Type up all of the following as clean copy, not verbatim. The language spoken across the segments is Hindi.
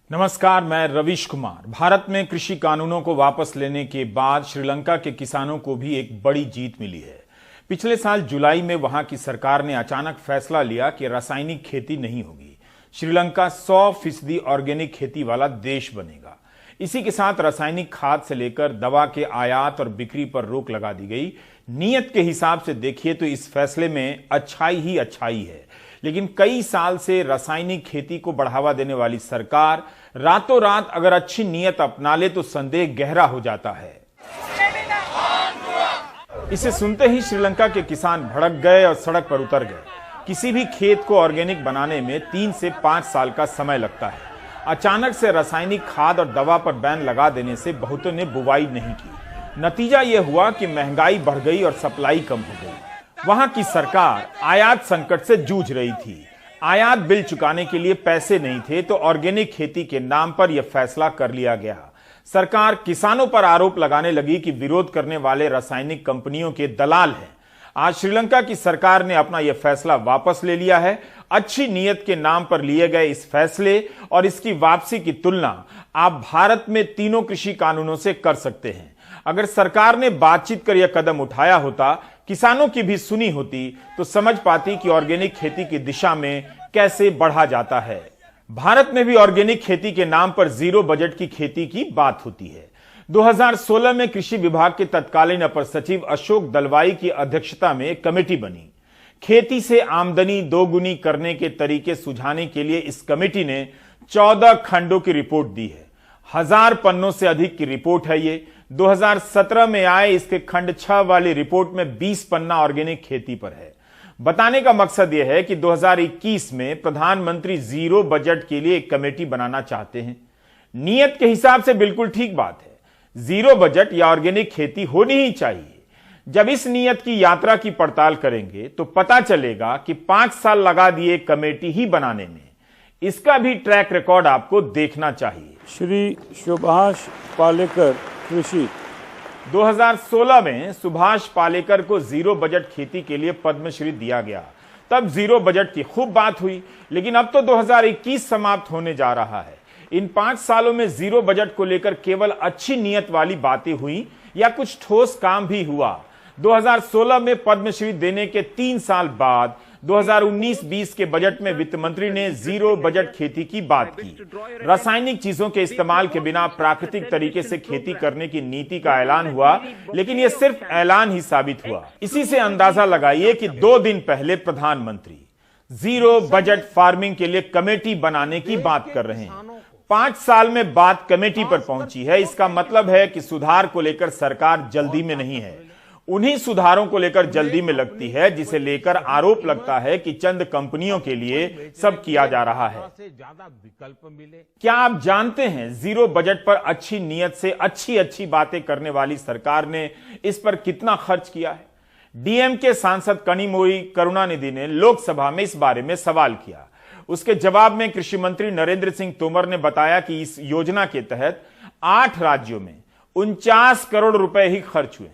नमस्कार, मैं रवीश कुमार। भारत में कृषि कानूनों को वापस लेने के बाद श्रीलंका के किसानों को भी एक बड़ी जीत मिली है। पिछले साल जुलाई में वहां की सरकार ने अचानक फैसला लिया कि रासायनिक खेती नहीं होगी। श्रीलंका 100% ऑर्गेनिक खेती वाला देश बनेगा। इसी के साथ रासायनिक खाद से लेकर दवा के आयात और बिक्री पर रोक लगा दी गई। नीयत के हिसाब से देखिए तो इस फैसले में अच्छाई ही अच्छाई है, लेकिन कई साल से रासायनिक खेती को बढ़ावा देने वाली सरकार रातों रात अगर अच्छी नीयत अपना ले तो संदेह गहरा हो जाता है। इसे सुनते ही श्रीलंका के किसान भड़क गए और सड़क पर उतर गए। किसी भी खेत को ऑर्गेनिक बनाने में 3 से 5 साल का समय लगता है। अचानक से रासायनिक खाद और दवा पर बैन लगा देने से बहुतों ने बुवाई नहीं की। नतीजा यह हुआ कि महंगाई बढ़ गई और सप्लाई कम हो गई। वहां की सरकार आयात संकट से जूझ रही थी। आयात बिल चुकाने के लिए पैसे नहीं थे, तो ऑर्गेनिक खेती के नाम पर यह फैसला कर लिया गया। सरकार किसानों पर आरोप लगाने लगी कि विरोध करने वाले रासायनिक कंपनियों के दलाल हैं। आज श्रीलंका की सरकार ने अपना यह फैसला वापस ले लिया है। अच्छी नीयत के नाम पर लिए गए इस फैसले और इसकी वापसी की तुलना आप भारत में तीनों कृषि कानूनों से कर सकते हैं। अगर सरकार ने बातचीत कर यह कदम उठाया होता, किसानों की भी सुनी होती, तो समझ पाती कि ऑर्गेनिक खेती की दिशा में कैसे बढ़ा जाता है। भारत में भी ऑर्गेनिक खेती के नाम पर जीरो बजट की खेती की बात होती है। 2016 में कृषि विभाग के तत्कालीन अपर सचिव अशोक दलवाई की अध्यक्षता में एक कमेटी बनी। खेती से आमदनी दोगुनी करने के तरीके सुझाने के लिए इस कमेटी ने 14 खंडों की रिपोर्ट दी है। 1000 पन्नों से अधिक की रिपोर्ट है ये। 2017 में आए इसके खंड 6 वाली रिपोर्ट में 20 पन्ना ऑर्गेनिक खेती पर है। बताने का मकसद यह है कि 2021 में प्रधानमंत्री जीरो बजट के लिए एक कमेटी बनाना चाहते हैं। नीयत के हिसाब से बिल्कुल ठीक बात है। जीरो बजट या ऑर्गेनिक खेती होनी ही चाहिए। जब इस नीयत की यात्रा की पड़ताल करेंगे तो पता चलेगा कि 5 साल लगा दिए कमेटी ही बनाने में। इसका भी ट्रैक रिकॉर्ड आपको देखना चाहिए। श्री सुभाष पालेकर कृषि 2016 में सुभाष पालेकर को जीरो बजट खेती के लिए पद्मश्री दिया गया। तब जीरो बजट की खूब बात हुई, लेकिन अब तो 2021 समाप्त होने जा रहा है। इन 5 सालों में जीरो बजट को लेकर केवल अच्छी नीयत वाली बातें हुई या कुछ ठोस काम भी हुआ? 2016 में पद्मश्री देने के 3 साल बाद 2019-20 के बजट में वित्त मंत्री ने जीरो बजट खेती की बात की। रासायनिक चीजों के इस्तेमाल के बिना प्राकृतिक तरीके से खेती करने की नीति का ऐलान हुआ, लेकिन यह सिर्फ ऐलान ही साबित हुआ। इसी से अंदाजा लगाइए कि 2 दिन पहले प्रधानमंत्री जीरो बजट फार्मिंग के लिए कमेटी बनाने की बात कर रहे हैं। 5 साल में बात कमेटी पर पहुंची है। इसका मतलब है कि सुधार को लेकर सरकार जल्दी में नहीं है। उन्हीं सुधारों को लेकर जल्दी में लगती है जिसे लेकर आरोप लगता है कि चंद कंपनियों के लिए सब किया जा रहा है। क्या आप जानते हैं जीरो बजट पर अच्छी नीयत से अच्छी बातें करने वाली सरकार ने इस पर कितना खर्च किया है? डीएमके सांसद कनिमोई करुणानिधि ने लोकसभा में इस बारे में सवाल किया। उसके जवाब में कृषि मंत्री नरेंद्र सिंह तोमर ने बताया कि इस योजना के तहत 8 राज्यों में 49 करोड़ रुपए ही खर्च हुए।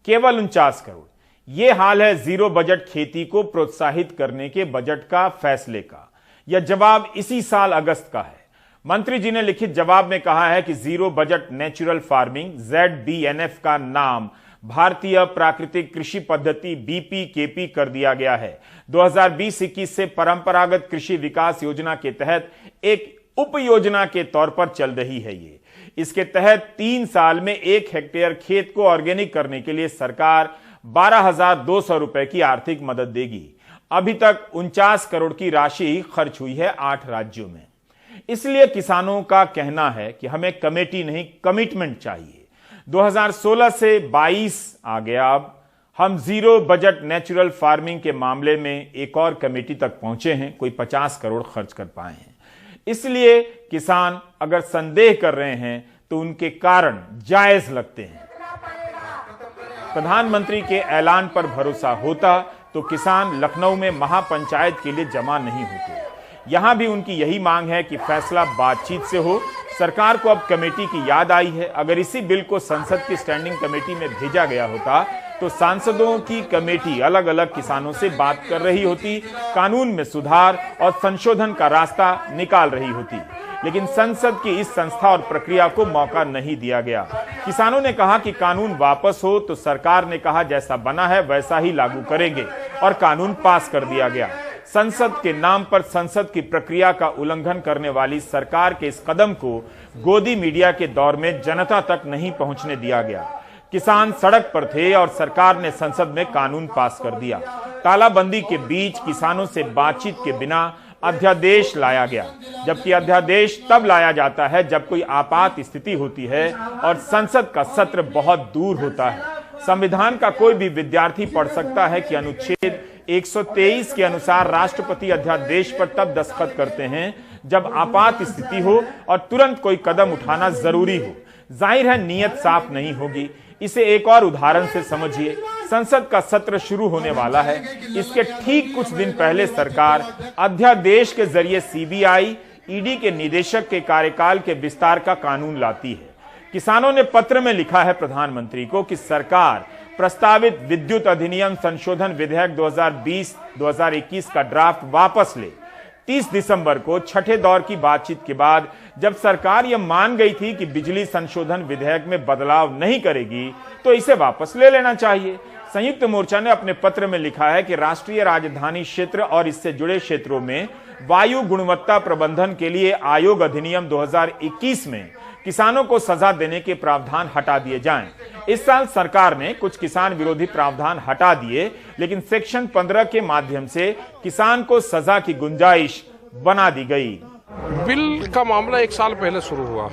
केवल 49 करोड़। यह हाल है जीरो बजट खेती को प्रोत्साहित करने के बजट का फैसले का। यह जवाब इसी साल अगस्त का है। मंत्री जी ने लिखित जवाब में कहा है कि zero budget natural farming ZBNF का नाम भारतीय प्राकृतिक कृषि पद्धति BPKP कर दिया गया है। 2020-21 से परंपरागत कृषि विकास योजना के तहत एक उप योजना के तौर पर चल रही है ये। इसके तहत 3 साल में 1 हेक्टेयर खेत को ऑर्गेनिक करने के लिए सरकार 12,200 रुपए की आर्थिक मदद देगी। अभी तक 49 करोड़ की राशि खर्च हुई है 8 राज्यों में। इसलिए किसानों का कहना है कि हमें कमेटी नहीं, कमिटमेंट चाहिए। 2016 से 22 आ गया। अब हम जीरो बजट नेचुरल फार्मिंग के मामले में एक और कमेटी तक पहुंचे हैं, कोई 50 करोड़ खर्च कर पाए हैं। इसलिए किसान अगर संदेह कर रहे हैं तो उनके कारण जायज लगते हैं। प्रधानमंत्री के ऐलान पर भरोसा होता तो किसान लखनऊ में महापंचायत के लिए जमा नहीं होते। यहां भी उनकी यही मांग है कि फैसला बातचीत से हो। सरकार को अब कमेटी की याद आई है। अगर इसी बिल को संसद की स्टैंडिंग कमेटी में भेजा गया होता तो सांसदों की कमेटी अलग अलग किसानों से बात कर रही होती, कानून में सुधार और संशोधन का रास्ता निकाल रही होती। लेकिन संसद की इस संस्था और प्रक्रिया को मौका नहीं दिया गया। किसानों ने कहा कि कानून वापस हो, तो सरकार ने कहा जैसा बना है वैसा ही लागू करेंगे और कानून पास कर दिया गया। संसद के नाम पर संसद की प्रक्रिया का उल्लंघन करने वाली सरकार के इस कदम को गोदी मीडिया के दौर में जनता तक नहीं पहुंचने दिया गया। किसान सड़क पर थे और सरकार ने संसद में कानून पास कर दिया। तालाबंदी के बीच किसानों से बातचीत के बिना अध्यादेश लाया गया, जबकि अध्यादेश तब लाया जाता है जब कोई आपात स्थिति होती है और संसद का सत्र बहुत दूर होता है। संविधान का कोई भी विद्यार्थी पढ़ सकता है कि अनुच्छेद 123 के अनुसार राष्ट्रपति अध्यादेश पर तब दस्तखत करते हैं जब आपात स्थिति हो और तुरंत कोई कदम उठाना जरूरी हो। जाहिर है नीयत साफ नहीं होगी। इसे एक और उदाहरण से समझिए। संसद का सत्र शुरू होने वाला है, इसके ठीक कुछ दिन पहले सरकार अध्यादेश के जरिए सीबीआई, ईडी के निदेशक के कार्यकाल के विस्तार का कानून लाती है। किसानों ने पत्र में लिखा है प्रधानमंत्री को कि सरकार प्रस्तावित विद्युत अधिनियम संशोधन विधेयक 2020-2021 का ड्राफ्ट वापस ले। 30 दिसंबर को छठे दौर की बातचीत के बाद जब सरकार यह मान गई थी कि बिजली संशोधन विधेयक में बदलाव नहीं करेगी, तो इसे वापस ले लेना चाहिए। संयुक्त मोर्चा ने अपने पत्र में लिखा है कि राष्ट्रीय राजधानी क्षेत्र और इससे जुड़े क्षेत्रों में वायु गुणवत्ता प्रबंधन के लिए आयोग अधिनियम 2021 में किसानों को सजा देने के प्रावधान हटा दिए जाएं। इस साल सरकार ने कुछ किसान विरोधी प्रावधान हटा दिए, लेकिन सेक्शन 15 के माध्यम से किसान को सजा की गुंजाइश बना दी गई। बिल का मामला 1 साल पहले शुरू हुआ,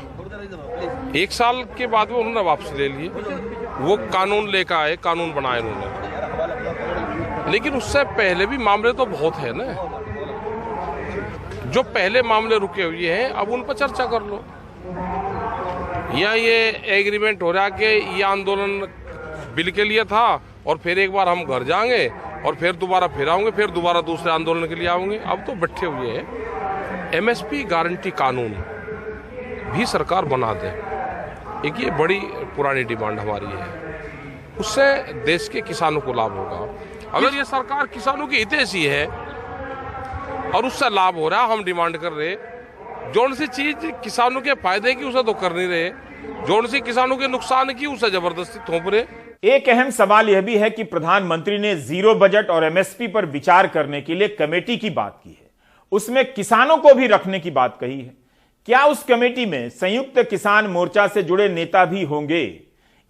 1 साल के बाद में उन्होंने वापस ले लिए। वो कानून लेकर आए, कानून बनाए उन्होंने, लेकिन उससे पहले भी मामले तो बहुत है ना। जो पहले मामले रुके हुए हैं अब उन पर चर्चा कर लो। या ये एग्रीमेंट हो रहा कि ये आंदोलन बिल के लिए था और फिर एक बार हम घर जाएंगे और फिर दोबारा फिर आऊंगे, फिर दोबारा दूसरे आंदोलन के लिए आऊंगे। अब तो बैठे हुए हैं। एमएसपी गारंटी कानून भी सरकार बना दे, एक ये बड़ी पुरानी डिमांड हमारी है। उससे देश के किसानों को लाभ होगा। अगर ये सरकार किसानों की हितैषी है और उससे लाभ हो रहा, हम डिमांड कर रहे, जोन सी चीज किसानों के फायदे की उसे तो कर नहीं रहे, जोन सी किसानों के नुकसान की उसे जबरदस्ती थोप रहे। एक अहम सवाल यह भी है कि प्रधानमंत्री ने जीरो बजट और एमएसपी पर विचार करने के लिए कमेटी की बात की है, उसमें किसानों को भी रखने की बात कही है। क्या उस कमेटी में संयुक्त किसान मोर्चा से जुड़े नेता भी होंगे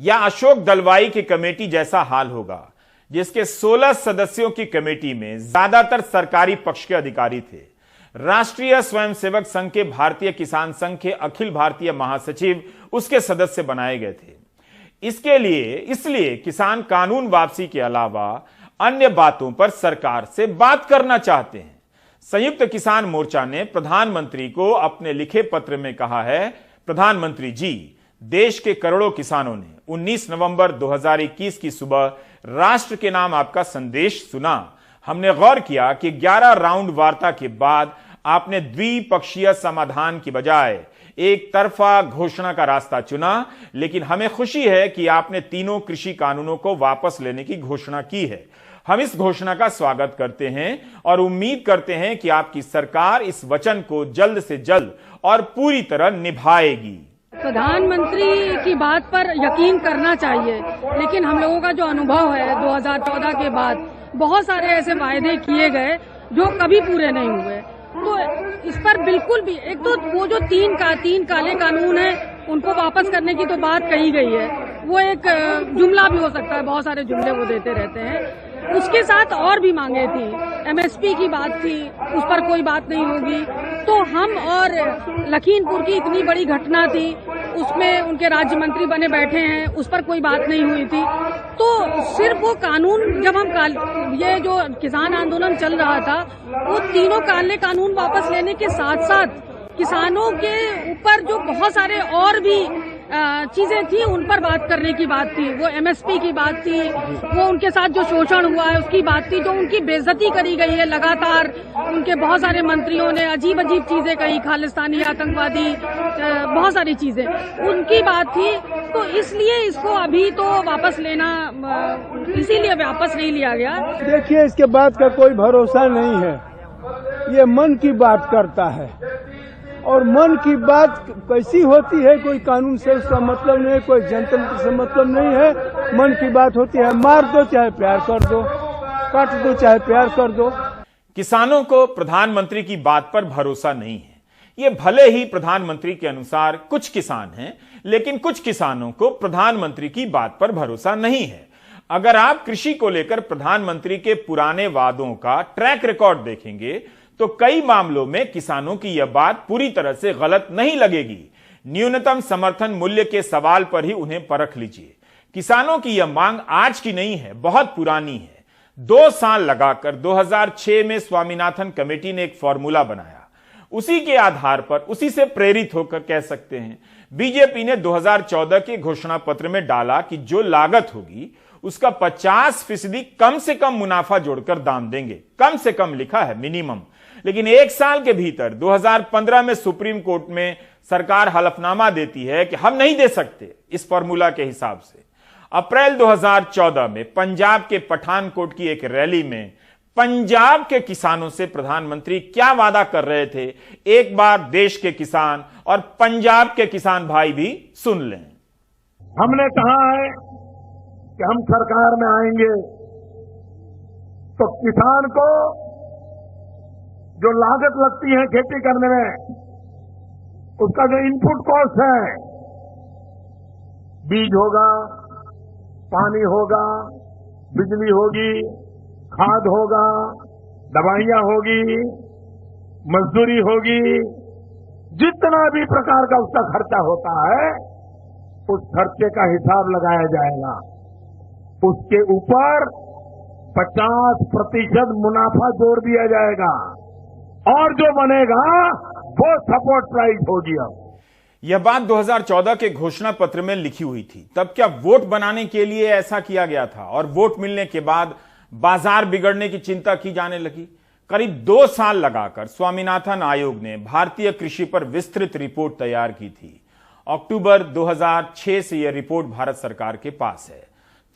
या अशोक दलवाई की कमेटी जैसा हाल होगा, जिसके 16 सदस्यों की कमेटी में ज्यादातर सरकारी पक्ष के अधिकारी थे। राष्ट्रीय स्वयंसेवक संघ के भारतीय किसान संघ के अखिल भारतीय महासचिव उसके सदस्य बनाए गए थे। इसलिए किसान कानून वापसी के अलावा अन्य बातों पर सरकार से बात करना चाहते हैं। संयुक्त किसान मोर्चा ने प्रधानमंत्री को अपने लिखे पत्र में कहा है, प्रधानमंत्री जी, देश के करोड़ों किसानों ने 19 नवंबर 2021 की सुबह राष्ट्र के नाम आपका संदेश सुना। हमने गौर किया कि 11 राउंड वार्ता के बाद आपने द्विपक्षीय समाधान की बजाय एक तरफा घोषणा का रास्ता चुना, लेकिन हमें खुशी है कि आपने तीनों कृषि कानूनों को वापस लेने की घोषणा की है। हम इस घोषणा का स्वागत करते हैं और उम्मीद करते हैं कि आपकी सरकार इस वचन को जल्द से जल्द और पूरी तरह निभाएगी। प्रधानमंत्री की बात पर यकीन करना चाहिए, लेकिन हम लोगों का जो अनुभव है 2014 के बाद बहुत सारे ऐसे वायदे किए गए जो कभी पूरे नहीं हुए। तो इस पर बिल्कुल भी, एक तो वो जो तीन काले कानून है उनको वापस करने की तो बात कही गई है, वो एक जुमला भी हो सकता है, बहुत सारे जुमले वो देते रहते हैं। उसके साथ और भी मांगे थी, एमएसपी की बात थी, उस पर कोई बात नहीं होगी। तो हम और लखीमपुर की इतनी बड़ी घटना थी, उसमें उनके राज्य मंत्री बने बैठे हैं, उस पर कोई बात नहीं हुई थी। तो सिर्फ वो कानून, जब हम ये जो किसान आंदोलन चल रहा था, वो तीनों काले कानून वापस लेने के साथ साथ किसानों के ऊपर जो बहुत सारे और भी चीजें थी उन पर बात करने की बात थी। वो एमएसपी की बात थी, वो उनके साथ जो शोषण हुआ है उसकी बात थी, जो उनकी बेइज्जती करी गई है लगातार। उनके बहुत सारे मंत्रियों ने अजीब अजीब चीजें कही, खालिस्तानी, आतंकवादी, बहुत सारी चीजें उनकी बात थी। तो इसलिए इसको अभी तो वापस लेना, इसीलिए वापस नहीं लिया गया। देखिए, इसके बाद का कोई भरोसा नहीं है। ये मन की बात करता है और मन की बात कैसी होती है, कोई कानून से उसका मतलब नहीं है, कोई जनतंत्र से मतलब नहीं है। मन की बात होती है, मार दो चाहे प्यार कर दो, काट दो चाहे प्यार कर दो। किसानों को प्रधानमंत्री की बात पर भरोसा नहीं है। ये भले ही प्रधानमंत्री के अनुसार कुछ किसान हैं, लेकिन कुछ किसानों को प्रधानमंत्री की बात पर भरोसा नहीं है। अगर आप कृषि को लेकर प्रधानमंत्री के पुराने वादों का ट्रैक रिकॉर्ड देखेंगे तो कई मामलों में किसानों की यह बात पूरी तरह से गलत नहीं लगेगी। न्यूनतम समर्थन मूल्य के सवाल पर ही उन्हें परख लीजिए। किसानों की यह मांग आज की नहीं है, बहुत पुरानी है। 2 साल लगाकर 2006 में स्वामीनाथन कमेटी ने एक फॉर्मूला बनाया। उसी के आधार पर, उसी से प्रेरित होकर कह सकते हैं, बीजेपी ने 2014 के घोषणा पत्र में डाला कि जो लागत होगी उसका 50% कम से कम मुनाफा जोड़कर दाम देंगे। कम से कम लिखा है, मिनिमम। लेकिन 1 साल के भीतर 2015 में सुप्रीम कोर्ट में सरकार हलफनामा देती है कि हम नहीं दे सकते इस फॉर्मूला के हिसाब से। अप्रैल 2014 में पंजाब के पठानकोट की एक रैली में पंजाब के किसानों से प्रधानमंत्री क्या वादा कर रहे थे, एक बार देश के किसान और पंजाब के किसान भाई भी सुन लें। हमने कहा है कि हम सरकार में आएंगे तो किसान को जो लागत लगती है खेती करने में, उसका जो इनपुट कॉस्ट है, बीज होगा, पानी होगा, बिजली होगी, खाद होगा, दवाइयां होगी, मजदूरी होगी, जितना भी प्रकार का उसका खर्चा होता है उस खर्चे का हिसाब लगाया जाएगा। उसके ऊपर 50% मुनाफा जोड़ दिया जाएगा और जो बनेगा वो सपोर्ट प्राइस होगी। अब यह बात 2014 के घोषणा पत्र में लिखी हुई थी। तब क्या वोट बनाने के लिए ऐसा किया गया था और वोट मिलने के बाद बाजार बिगड़ने की चिंता की जाने लगी? करीब 2 साल लगाकर स्वामीनाथन आयोग ने भारतीय कृषि पर विस्तृत रिपोर्ट तैयार की थी। अक्टूबर 2006 से यह रिपोर्ट भारत सरकार के पास है।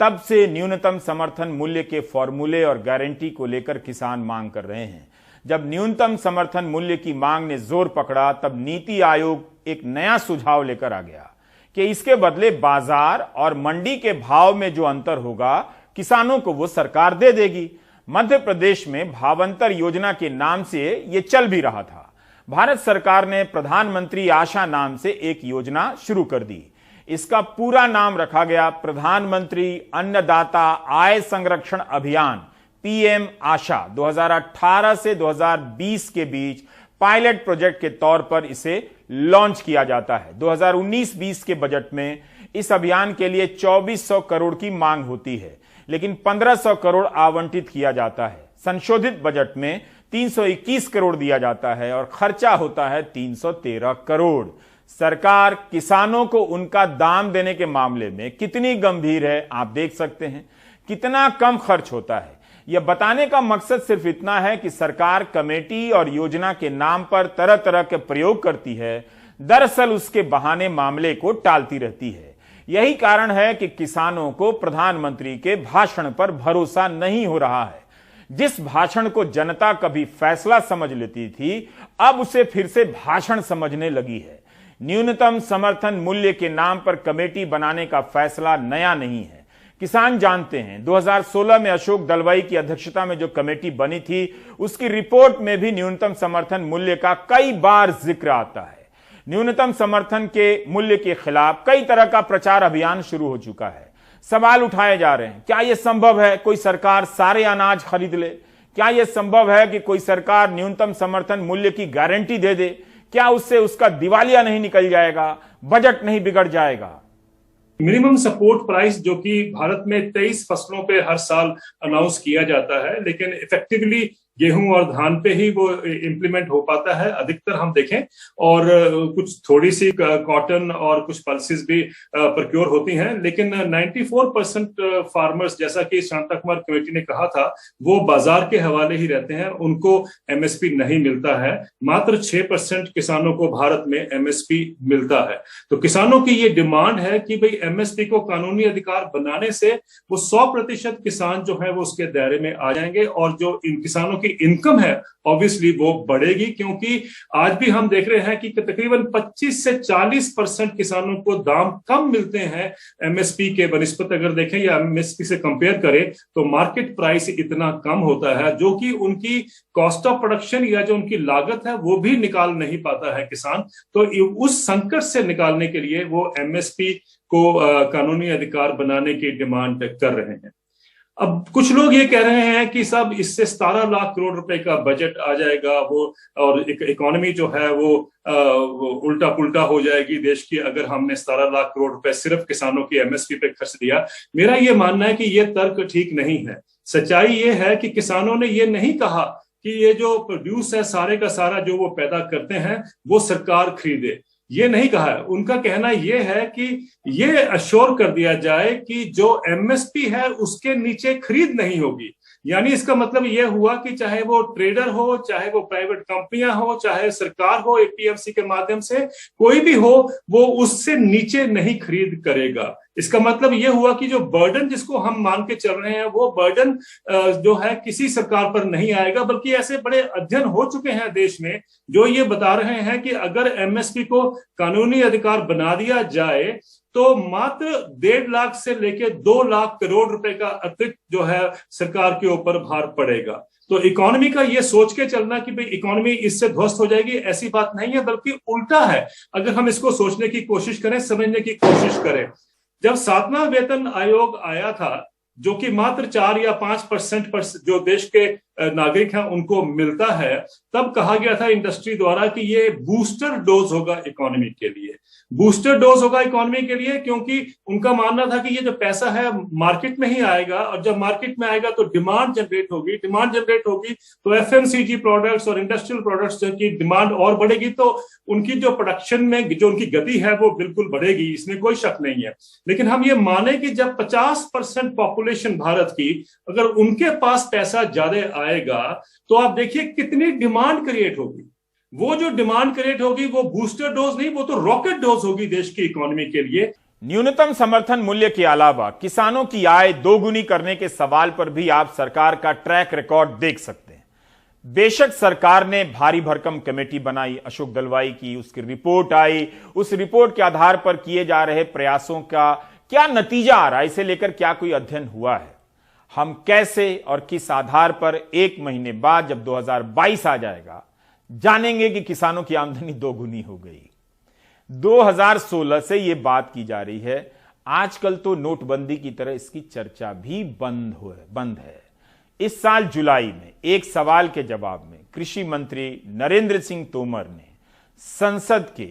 तब से न्यूनतम समर्थन मूल्य के फॉर्मूले और गारंटी को लेकर किसान मांग कर रहे हैं। जब न्यूनतम समर्थन मूल्य की मांग ने जोर पकड़ा तब नीति आयोग एक नया सुझाव लेकर आ गया कि इसके बदले बाजार और मंडी के भाव में जो अंतर होगा किसानों को वो सरकार दे देगी। मध्य प्रदेश में भावांतर योजना के नाम से ये चल भी रहा था। भारत सरकार ने प्रधानमंत्री आशा नाम से एक योजना शुरू कर दी। इसका पूरा नाम रखा गया प्रधानमंत्री अन्नदाता आय संरक्षण अभियान, पीएम आशा। 2018 से 2020 के बीच पायलट प्रोजेक्ट के तौर पर इसे लॉन्च किया जाता है। 2019-20 के बजट में इस अभियान के लिए 2400 करोड़ की मांग होती है, लेकिन 1500 करोड़ आवंटित किया जाता है। संशोधित बजट में 321 करोड़ दिया जाता है और खर्चा होता है 313 करोड़। सरकार किसानों को उनका दाम देने के मामले में कितनी गंभीर है आप देख सकते हैं। कितना कम खर्च होता है, यह बताने का मकसद सिर्फ इतना है कि सरकार कमेटी और योजना के नाम पर तरह तरह के प्रयोग करती है, दरअसल उसके बहाने मामले को टालती रहती है। यही कारण है कि किसानों को प्रधानमंत्री के भाषण पर भरोसा नहीं हो रहा है। जिस भाषण को जनता कभी फैसला समझ लेती थी, अब उसे फिर से भाषण समझने लगी है। न्यूनतम समर्थन मूल्य के नाम पर कमेटी बनाने का फैसला नया नहीं है। किसान जानते हैं 2016 में अशोक दलवाई की अध्यक्षता में जो कमेटी बनी थी उसकी रिपोर्ट में भी न्यूनतम समर्थन मूल्य का कई बार जिक्र आता है। न्यूनतम समर्थन के मूल्य के खिलाफ कई तरह का प्रचार अभियान शुरू हो चुका है। सवाल उठाए जा रहे हैं, क्या यह संभव है कोई सरकार सारे अनाज खरीद ले? क्या यह संभव है कि कोई सरकार न्यूनतम समर्थन मूल्य की गारंटी दे दे? क्या उससे उसका दिवालिया नहीं निकल जाएगा, बजट नहीं बिगड़ जाएगा? मिनिमम सपोर्ट प्राइस जो कि भारत में 23 फसलों पे हर साल अनाउंस किया जाता है, लेकिन इफेक्टिवली गेहूं और धान पे ही वो इम्प्लीमेंट हो पाता है अधिकतर हम देखें, और कुछ थोड़ी सी कॉटन और कुछ पल्सेस भी प्रोक्योर होती हैं, लेकिन 94% फार्मर्स, जैसा कि शांता कुमार कमेटी ने कहा था, वो बाजार के हवाले ही रहते हैं, उनको एमएसपी नहीं मिलता है। मात्र 6% किसानों को भारत में एमएसपी मिलता है। तो किसानों की ये डिमांड है कि भाई एमएसपी को कानूनी अधिकार बनाने से वो 100% किसान जो है वो उसके दायरे में आ जाएंगे, और जो इन किसानों की इनकम है ऑब्वियसली वो बढ़ेगी, क्योंकि आज भी हम देख रहे हैं कि तकरीबन 25 से 40% किसानों को दाम कम मिलते हैं एमएसपी के बनिस्बत। अगर देखें या एमएसपी से कंपेयर करें तो मार्केट प्राइस इतना कम होता है, जो कि उनकी कॉस्ट ऑफ प्रोडक्शन या जो उनकी लागत है वो भी निकाल नहीं पाता है किसान। तो उस संकट से निकालने के लिए वो एमएसपी को कानूनी अधिकार बनाने की डिमांड कर रहे हैं। अब कुछ लोग ये कह रहे हैं कि सब इससे 17 लाख करोड़ रुपए का बजट आ जाएगा, वो और इकोनॉमी जो है वो उल्टा पुल्टा हो जाएगी देश की, अगर हमने 17 लाख करोड़ रुपए सिर्फ किसानों की एमएसपी पे खर्च दिया। मेरा ये मानना है कि ये तर्क ठीक नहीं है। सच्चाई ये है कि किसानों ने ये नहीं कहा कि ये जो प्रोड्यूस है सारे का सारा जो वो पैदा करते हैं वो सरकार खरीदे, ये नहीं कहा है। उनका कहना ये है कि ये अश्योर कर दिया जाए कि जो एमएसपी है उसके नीचे खरीद नहीं होगी। यानी इसका मतलब ये हुआ कि चाहे वो ट्रेडर हो, चाहे वो प्राइवेट कंपनियां हो, चाहे सरकार हो एपीएमसी के माध्यम से, कोई भी हो, वो उससे नीचे नहीं खरीद करेगा। इसका मतलब ये हुआ कि जो बर्डन जिसको हम मान के चल रहे हैं वो बर्डन जो है किसी सरकार पर नहीं आएगा, बल्कि ऐसे बड़े अध्ययन हो चुके हैं देश में जो ये बता रहे हैं कि अगर एमएसपी को कानूनी अधिकार बना दिया जाए तो मात्र 1.5 लाख से लेकर 2 लाख करोड़ रुपए का अतिरिक्त जो है सरकार के ऊपर भार पड़ेगा। तो इकोनॉमी का ये सोच के चलना कि भाई इकोनॉमी इससे ध्वस्त हो जाएगी, ऐसी बात नहीं है, बल्कि उल्टा है। अगर हम इसको सोचने की कोशिश करें, समझने की कोशिश करें, जब 7वां वेतन आयोग आया था, जो कि मात्र 4 या 5% पर जो देश के नागरिक हैं उनको मिलता है, तब कहा गया था इंडस्ट्री द्वारा कि ये बूस्टर डोज होगा इकोनॉमी के लिए। बूस्टर डोज होगा इकोनॉमी के लिए क्योंकि उनका मानना था कि ये जो पैसा है मार्केट में ही आएगा, और जब मार्केट में आएगा तो डिमांड जनरेट होगी, डिमांड जनरेट होगी तो एफएमसीजी प्रोडक्ट्स और इंडस्ट्रियल प्रोडक्ट्स की डिमांड और बढ़ेगी, तो उनकी जो प्रोडक्शन में जो उनकी गति है वो बिल्कुल बढ़ेगी, इसमें कोई शक नहीं है। लेकिन हम ये माने कि जब 50% पॉपुलेशन भारत की अगर उनके पास पैसा ज्यादा आएगा तो आप देखिए कितनी डिमांड क्रिएट होगी। वो जो डिमांड क्रिएट होगी वो बूस्टर डोज नहीं, वो तो रॉकेट डोज होगी देश की इकोनॉमी के लिए। न्यूनतम समर्थन मूल्य के अलावा किसानों की आय दोगुनी करने के सवाल पर भी आप सरकार का ट्रैक रिकॉर्ड देख सकते हैं। बेशक सरकार ने भारी भरकम कमेटी बनाई, अशोक दलवाई की, उसकी रिपोर्ट आई, उस रिपोर्ट के आधार पर किए जा रहे प्रयासों का क्या नतीजा आ रहा है, इसे लेकर क्या कोई अध्ययन हुआ है? हम कैसे और किस आधार पर 1 महीने बाद जब 2022 आ जाएगा जानेंगे कि किसानों की आमदनी दोगुनी हो गई। 2016 से यह बात की जा रही है, आजकल तो नोटबंदी की तरह इसकी चर्चा भी बंद है। इस साल जुलाई में एक सवाल के जवाब में कृषि मंत्री नरेंद्र सिंह तोमर ने संसद के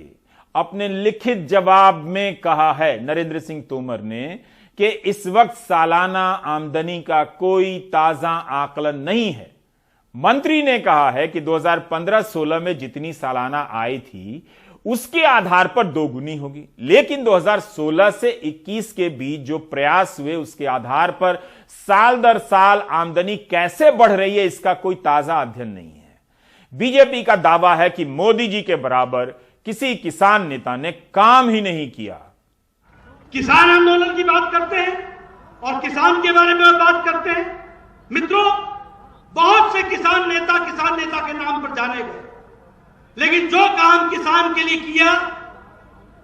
अपने लिखित जवाब में कहा है, नरेंद्र सिंह तोमर ने, कि इस वक्त सालाना आमदनी का कोई ताजा आकलन नहीं है। मंत्री ने कहा है कि 2015-16 में जितनी सालाना आय थी उसके आधार पर दोगुनी होगी, लेकिन 2016 से 21 के बीच जो प्रयास हुए उसके आधार पर साल दर साल आमदनी कैसे बढ़ रही है इसका कोई ताजा अध्ययन नहीं है। बीजेपी का दावा है कि मोदी जी के बराबर किसी किसान नेता ने काम ही नहीं किया। किसान आंदोलन की बात करते हैं और किसान के बारे में बात करते हैं। मित्रों, बहुत से किसान नेता के नाम पर जाने गए, लेकिन जो काम किसान के लिए किया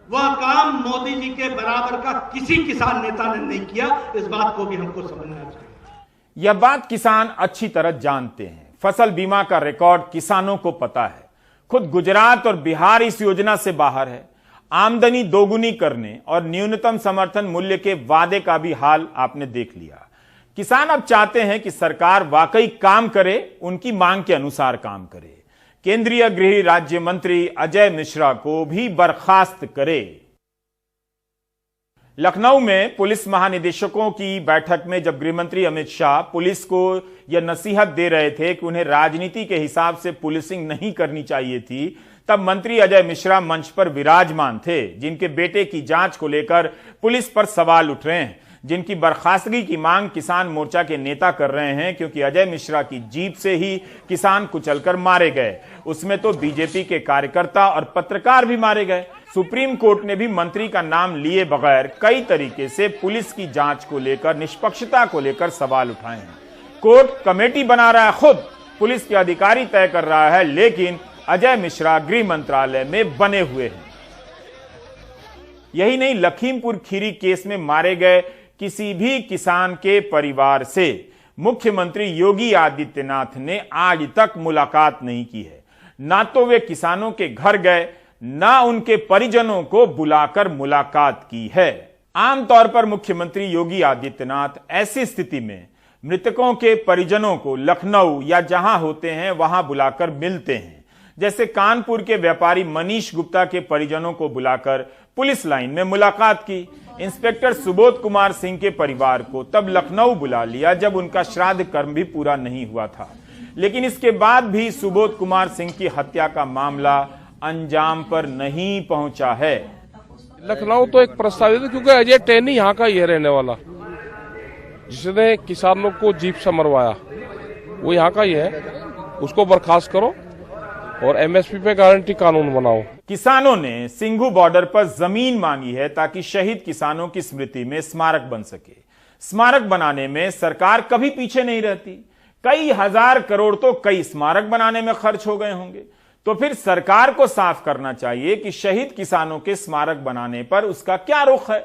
वह काम मोदी जी के बराबर का किसी किसान नेता ने नहीं किया। इस बात को भी हमको समझना चाहिए। यह बात किसान अच्छी तरह जानते हैं। फसल बीमा का रिकॉर्ड किसानों को पता है। खुद गुजरात और बिहार इस योजना से बाहर है। आमदनी दोगुनी करने और न्यूनतम समर्थन मूल्य के वादे का भी हाल आपने देख लिया। किसान अब चाहते हैं कि सरकार वाकई काम करे, उनकी मांग के अनुसार काम करे, केंद्रीय गृह राज्य मंत्री अजय मिश्रा को भी बर्खास्त करे। लखनऊ में पुलिस महानिदेशकों की बैठक में जब गृहमंत्री अमित शाह पुलिस को यह नसीहत दे रहे थे कि उन्हें राजनीति के हिसाब से पुलिसिंग नहीं करनी चाहिए थी, तब मंत्री अजय मिश्रा मंच पर विराजमान थे, जिनके बेटे की जांच को लेकर पुलिस पर सवाल उठ रहे हैं, जिनकी बर्खास्तगी की मांग किसान मोर्चा के नेता कर रहे हैं, क्योंकि अजय मिश्रा की जीप से ही किसान कुचलकर मारे गए। उसमें तो बीजेपी के कार्यकर्ता और पत्रकार भी मारे गए। सुप्रीम कोर्ट ने भी मंत्री का नाम लिए बगैर कई तरीके से पुलिस की जांच को लेकर, निष्पक्षता को लेकर सवाल उठाए हैं। कोर्ट कमेटी बना रहा है, खुद पुलिस के अधिकारी तय कर रहा है, लेकिन अजय मिश्रा गृह मंत्रालय में बने हुए हैं। यही नहीं, लखीमपुर खीरी केस में मारे गए किसी भी किसान के परिवार से मुख्यमंत्री योगी आदित्यनाथ ने आज तक मुलाकात नहीं की है। ना तो वे किसानों के घर गए, ना उनके परिजनों को बुलाकर मुलाकात की है। आमतौर पर मुख्यमंत्री योगी आदित्यनाथ ऐसी स्थिति में मृतकों के परिजनों को लखनऊ या जहां होते हैं वहां बुलाकर मिलते हैं। जैसे कानपुर के व्यापारी मनीष गुप्ता के परिजनों को बुलाकर पुलिस लाइन में मुलाकात की। इंस्पेक्टर सुबोध कुमार सिंह के परिवार को तब लखनऊ बुला लिया जब उनका श्राद्ध कर्म भी पूरा नहीं हुआ था, लेकिन इसके बाद भी सुबोध कुमार सिंह की हत्या का मामला अंजाम पर नहीं पहुंचा है। लखनऊ तो एक प्रस्तावित, क्योंकि अजय टेनी यहाँ का ये रहने वाला, जिसने किसानों को जीप से मरवाया, वो यहाँ का ही है। उसको बर्खास्त करो और एमएसपी पे गारंटी कानून बनाओ। किसानों ने सिंघू बॉर्डर पर जमीन मांगी है ताकि शहीद किसानों की स्मृति में स्मारक बन सके। स्मारक बनाने में सरकार कभी पीछे नहीं रहती। कई हजार करोड़ तो कई स्मारक बनाने में खर्च हो गए होंगे। तो फिर सरकार को साफ करना चाहिए कि शहीद किसानों के स्मारक बनाने पर उसका क्या रुख है।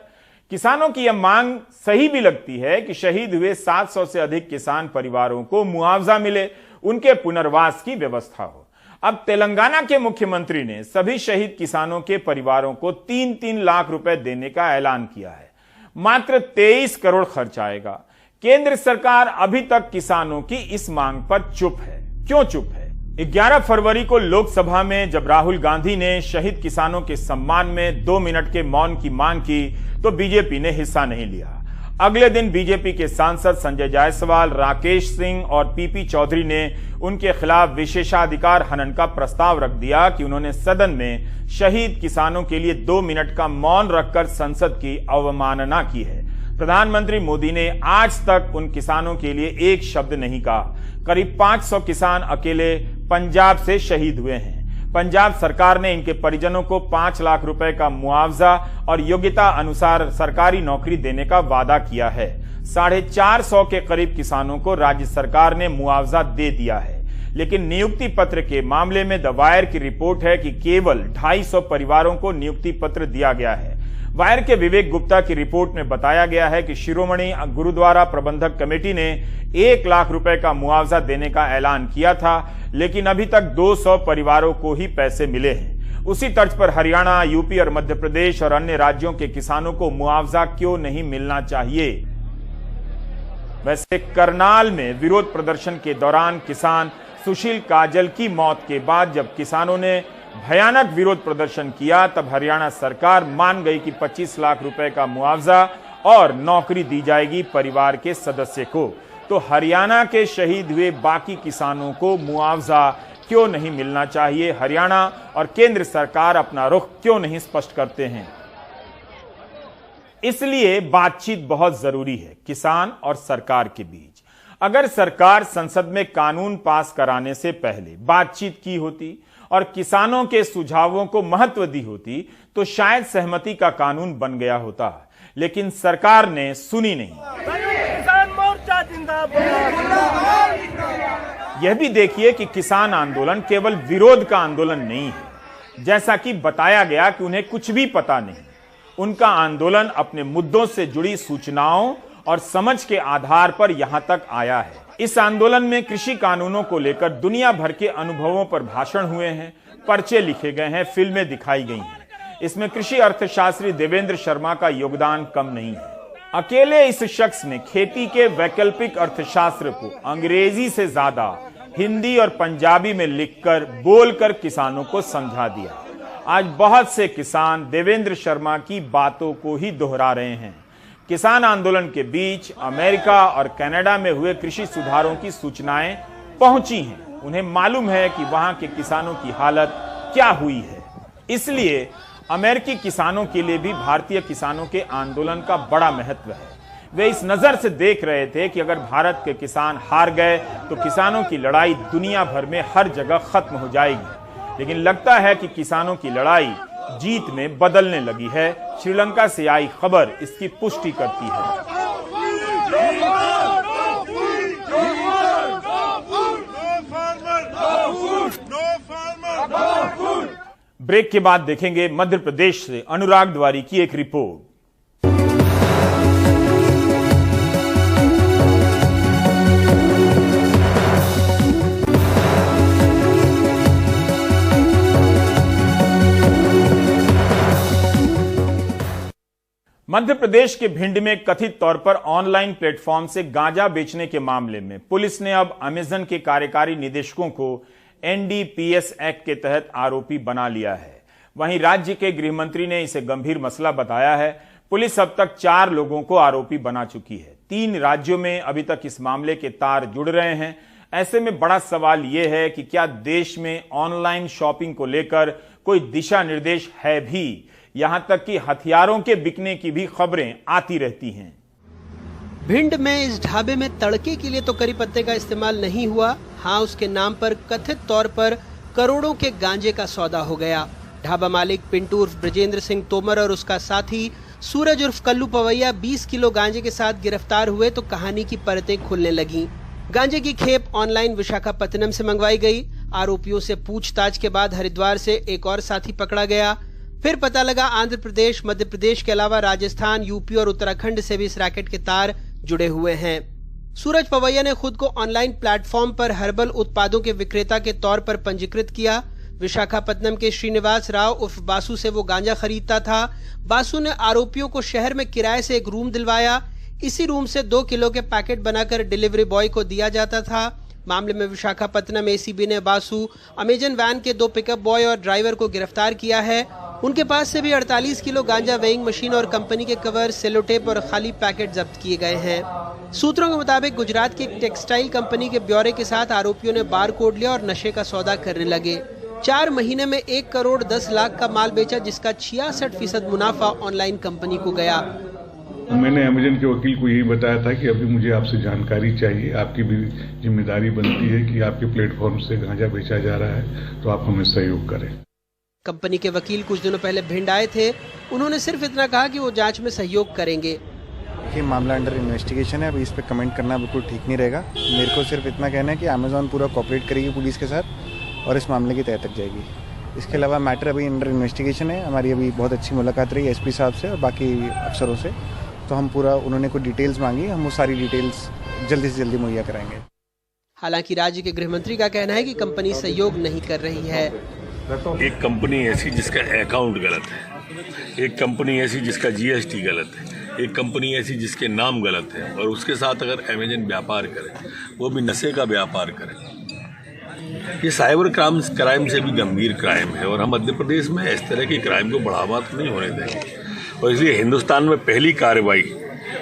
किसानों की यह मांग सही भी लगती है कि शहीद हुए 700 से अधिक किसान परिवारों को मुआवजा मिले, उनके पुनर्वास की व्यवस्था हो। अब तेलंगाना के मुख्यमंत्री ने सभी शहीद किसानों के परिवारों को 3-3 लाख रुपए देने का ऐलान किया है। मात्र 23 करोड़ खर्च आएगा। केंद्र सरकार अभी तक किसानों की इस मांग पर चुप है। क्यों चुप है? 11 फरवरी को लोकसभा में जब राहुल गांधी ने शहीद किसानों के सम्मान में 2 मिनट के मौन की मांग की तो बीजेपी ने हिस्सा नहीं लिया। अगले दिन बीजेपी के सांसद संजय जायसवाल, राकेश सिंह और पीपी चौधरी ने उनके खिलाफ विशेषाधिकार हनन का प्रस्ताव रख दिया कि उन्होंने सदन में शहीद किसानों के लिए 2 मिनट का मौन रखकर संसद की अवमानना की है। प्रधानमंत्री मोदी ने आज तक उन किसानों के लिए एक शब्द नहीं कहा। करीब 500 किसान अकेले पंजाब से शहीद हुए हैं। पंजाब सरकार ने इनके परिजनों को 5 लाख रुपए का मुआवजा और योग्यता अनुसार सरकारी नौकरी देने का वादा किया है। 450 के करीब किसानों को राज्य सरकार ने मुआवजा दे दिया है, लेकिन नियुक्ति पत्र के मामले में द वायर की रिपोर्ट है कि केवल 250 परिवारों को नियुक्ति पत्र दिया गया है। वायर के विवेक गुप्ता की रिपोर्ट में बताया गया है कि शिरोमणि गुरुद्वारा प्रबंधक कमेटी ने 1 लाख रुपए का मुआवजा देने का ऐलान किया था, लेकिन अभी तक 200 परिवारों को ही पैसे मिले हैं। उसी तर्ज पर हरियाणा, यूपी और मध्य प्रदेश और अन्य राज्यों के किसानों को मुआवजा क्यों नहीं मिलना चाहिए? वैसे करनाल में विरोध प्रदर्शन के दौरान किसान सुशील काजल की मौत के बाद जब किसानों ने भयानक विरोध प्रदर्शन किया, तब हरियाणा सरकार मान गई कि 25 लाख रुपए का मुआवजा और नौकरी दी जाएगी परिवार के सदस्य को। तो हरियाणा के शहीद हुए बाकी किसानों को मुआवजा क्यों नहीं मिलना चाहिए? हरियाणा और केंद्र सरकार अपना रुख क्यों नहीं स्पष्ट करते हैं? इसलिए बातचीत बहुत जरूरी है किसान और सरकार के बीच। अगर सरकार संसद में कानून पास कराने से पहले बातचीत की होती और किसानों के सुझावों को महत्व दी होती तो शायद सहमति का कानून बन गया होता, लेकिन सरकार ने सुनी नहीं। किसान मोर्चा जिंदाबाद। यह भी देखिए कि किसान आंदोलन केवल विरोध का आंदोलन नहीं है। जैसा कि बताया गया कि उन्हें कुछ भी पता नहीं। उनका आंदोलन अपने मुद्दों से जुड़ी सूचनाओं और समझ के आधार पर यहां तक आया है। इस आंदोलन में कृषि कानूनों को लेकर दुनिया भर के अनुभवों पर भाषण हुए हैं, पर्चे लिखे गए हैं, फिल्में दिखाई गई हैं। इसमें कृषि अर्थशास्त्री देवेंद्र शर्मा का योगदान कम नहीं है। अकेले इस शख्स ने खेती के वैकल्पिक अर्थशास्त्र को अंग्रेजी से ज्यादा हिंदी और पंजाबी में लिखकर बोलकर किसानों को समझा दिया। आज बहुत से किसान देवेंद्र शर्मा की बातों को ही दोहरा रहे हैं। किसान आंदोलन के बीच अमेरिका और कनाडा में हुए कृषि सुधारों की सूचनाएं पहुंची हैं। उन्हें मालूम है कि वहां के किसानों की हालत क्या हुई है। इसलिए अमेरिकी किसानों के लिए भी भारतीय किसानों के आंदोलन का बड़ा महत्व है। वे इस नजर से देख रहे थे कि अगर भारत के किसान हार गए तो किसानों की लड़ाई दुनिया भर में हर जगह खत्म हो जाएगी। लेकिन लगता है कि किसानों की लड़ाई जीत में बदलने लगी है। श्रीलंका से आई खबर इसकी पुष्टि करती है। ब्रेक के बाद देखेंगे मध्य प्रदेश से अनुराग द्वारी की एक रिपोर्ट। मध्य प्रदेश के भिंड में कथित तौर पर ऑनलाइन प्लेटफॉर्म से गांजा बेचने के मामले में पुलिस ने अब अमेजन के कार्यकारी निदेशकों को एनडीपीएस एक्ट के तहत आरोपी बना लिया है। वहीं राज्य के गृह मंत्री ने इसे गंभीर मसला बताया है। पुलिस अब तक 4 लोगों को आरोपी बना चुकी है। 3 राज्यों में अभी तक इस मामले के तार जुड़ रहे हैं। ऐसे में बड़ा सवाल यह है कि क्या देश में ऑनलाइन शॉपिंग को लेकर कोई दिशा निर्देश है भी। यहां तक कि हथियारों के बिकने की भी खबरें आती रहती हैं। भिंड में इस ढाबे में तड़के के लिए तो करी पत्ते का इस्तेमाल नहीं हुआ। हाँ, उसके नाम पर कथित तौर पर करोड़ों के गांजे का सौदा हो गया। ढाबा मालिक पिंटू उर्फ ब्रजेंद्र सिंह तोमर और उसका साथी सूरज उर्फ कल्लू पवैया 20 किलो गांजे के साथ गिरफ्तार हुए तो कहानी की परतें खुलने लगी। गांजे की खेप ऑनलाइन विशाखापत्तनम से मंगवाई गई। आरोपियों से पूछताछ के बाद हरिद्वार से एक और साथी पकड़ा गया। फिर पता लगा आंध्र प्रदेश, मध्य प्रदेश के अलावा राजस्थान, यूपी और उत्तराखंड से भी इस रैकेट के तार जुड़े हुए हैं। सूरज पवैया ने खुद को ऑनलाइन प्लेटफॉर्म पर हर्बल उत्पादों के विक्रेता के तौर पर पंजीकृत किया। विशाखापत्तनम के श्रीनिवास राव उर्फ बासु से वो गांजा खरीदता था। बासु ने आरोपियों को शहर में किराए से एक रूम दिलवाया। इसी रूम से 2 किलो के पैकेट बनाकर डिलीवरी बॉय को दिया जाता था। मामले में विशाखापत्तनम एसीबी ने बासु, अमेजन वैन के 2 पिकअप बॉय और ड्राइवर को गिरफ्तार किया है। उनके पास से भी 48 किलो गांजा वेइंग मशीन और कंपनी के कवर, सेलोटेप और खाली पैकेट जब्त किए गए हैं। सूत्रों के मुताबिक गुजरात की एक टेक्सटाइल कंपनी के ब्यौरे के साथ आरोपियों ने बार कोड लिया और नशे का सौदा करने लगे। 4 महीने में 1 करोड़ 10 लाख का माल बेचा, जिसका 66% मुनाफा ऑनलाइन कंपनी को गया। मैंने अमेजन के वकील को यही बताया था कि अभी मुझे आपसे जानकारी चाहिए। आपकी भी जिम्मेदारी बनती है कि आपके प्लेटफॉर्म से गांजा बेचा जा रहा है, तो आप हमें सहयोग करें। कंपनी के वकील कुछ दिनों पहले भिंड आए थे। उन्होंने सिर्फ इतना कहा कि वो जांच में सहयोग करेंगे। ये मामला अंडर इन्वेस्टिगेशन है, अभी इस पे कमेंट करना बिल्कुल ठीक नहीं रहेगा। मेरे को सिर्फ इतना कहना है कि अमेजॉन पूरा कोऑपरेट करेगी पुलिस के साथ और इस मामले की तह तक जाएगी। इसके अलावा मैटर अभी अंडर इन्वेस्टिगेशन है। हमारी अभी बहुत अच्छी मुलाकात रही एसपी साहब से और बाकी अफसरों से, तो हम पूरा, उन्होंने कुछ डिटेल्स मांगी, हम वो सारी डिटेल्स जल्दी से जल्दी मुहैया कराएंगे। हालांकि राज्य के गृह मंत्री का कहना है कि कंपनी सहयोग नहीं कर रही है। एक कंपनी ऐसी जिसका अकाउंट गलत है, एक कंपनी ऐसी जिसका जीएसटी गलत है, एक कंपनी ऐसी जिसके नाम गलत है, और उसके साथ अगर अमेजन व्यापार करे, वो भी नशे का व्यापार करे, ये साइबर क्राइम से भी गंभीर क्राइम है। और हम मध्य प्रदेश में इस तरह के क्राइम को बढ़ावा तो नहीं होने देंगे। और इसलिए हिंदुस्तान में पहली कार्रवाई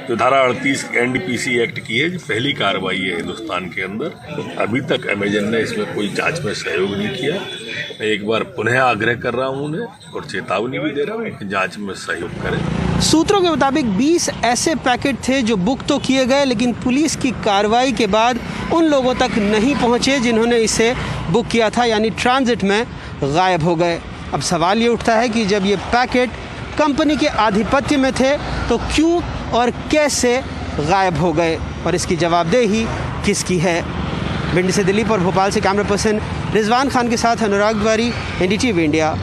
जो धारा 38 एनडीपीसी एक्ट की है, पहली कार्रवाई है हिंदुस्तान के अंदर। अभी तक अमेजन ने इसमें कोई जांच में सहयोग नहीं किया। मैं एक बार पुनः आग्रह कर रहा हूं उन्हें और चेतावनी भी दे रहा हूं कि जांच में सहयोग करें। सूत्रों के मुताबिक 20 ऐसे पैकेट थे जो बुक तो किए गए, लेकिन पुलिस की कार्रवाई के बाद उन लोगों तक नहीं पहुंचे जिन्होंने इसे बुक किया था, यानी ट्रांजिट में गायब हो गए। अब सवाल ये उठता है कि जब ये पैकेट कंपनी के आधिपत्य में थे तो क्यों और कैसे गायब हो गए, और इसकी जवाबदेही किसकी है। भिंड से दिलीप और भोपाल से कैमरा पर्सन रिजवान खान के साथ अनुराग द्वारी, एनडीटीवी इंडिया।